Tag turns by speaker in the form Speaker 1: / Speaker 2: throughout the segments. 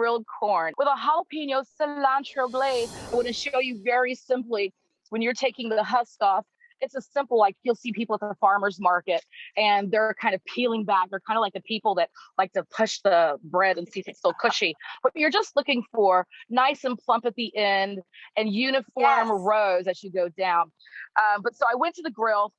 Speaker 1: grilled corn with a jalapeno cilantro glaze. I want to show you very simply when you're taking the husk off. It's a simple, like you'll see people at the farmer's market and they're kind of peeling back. They're kind of like the people that like to push the bread and see if it's still cushy. But you're just looking for nice and plump at the end and uniform rows as you go down. But so I went to the grill.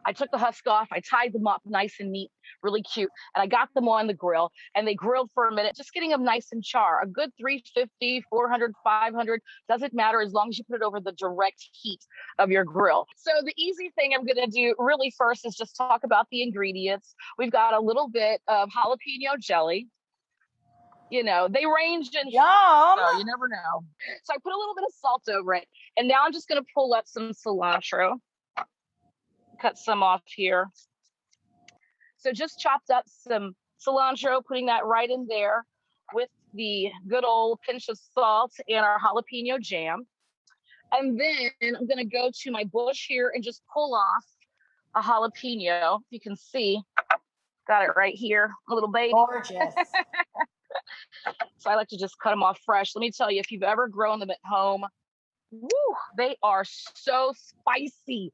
Speaker 1: I took the husk off. I tied them up nice and neat, really cute. And I got them on the grill and they grilled for a minute, just getting them nice and char. A good 350, 400, 500, doesn't matter as long as you put it over the direct heat of your grill. So the easy thing I'm going to do really first is just talk about the ingredients. We've got a little bit of jalapeno jelly. You know, they range in heat, so you never know. So I put a little bit of salt over it. And now I'm just going to pull up some cilantro. Cut some off here. So just chopped up some cilantro, putting that right in there with the good old pinch of salt and our jalapeno jam. And then I'm going to go to my bush here and just pull off a jalapeno. You can see, got it right here, a little baby.
Speaker 2: Gorgeous.
Speaker 1: So I like to just cut them off fresh. Let me tell you, if you've ever grown them at home, woo, they are so spicy.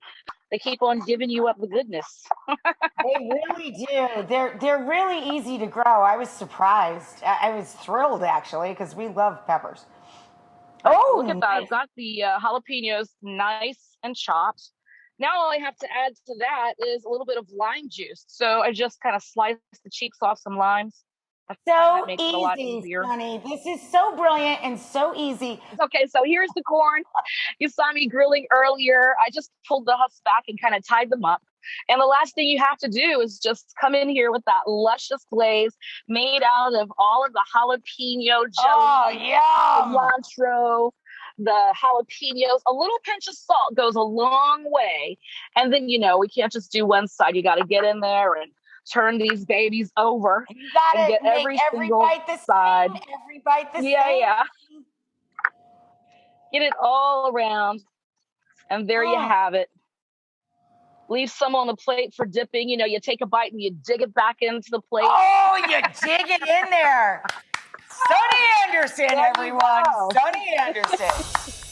Speaker 1: They keep on giving you up the goodness.
Speaker 2: They really do. They're really easy to grow. I was surprised. I was thrilled, actually, because we love peppers.
Speaker 1: Oh, look at that. I've got the jalapenos nice and chopped. Now all I have to add to that is a little bit of lime juice. So I just kind of sliced the cheeks off some limes.
Speaker 2: So easy, honey. This is so brilliant and so easy.
Speaker 1: Okay, so here's the corn. You saw me grilling earlier. I just pulled the husks back and kind of tied them up. And the last thing you have to do is just come in here with that luscious glaze made out of all of the jalapeno jelly, cilantro, the jalapenos. A little pinch of salt goes a long way. And then, you know, we can't just do one side. You got to get in there and turn these babies over.
Speaker 2: You gotta
Speaker 1: get
Speaker 2: make every bite the
Speaker 1: side.
Speaker 2: same. Every bite the same.
Speaker 1: Yeah. Get it all around. And there you have it. Leave some on the plate for dipping. You know, you take a bite and you dig it back into the plate.
Speaker 2: Oh, you dig it in there. Sonny Anderson, everyone. Sonny Anderson.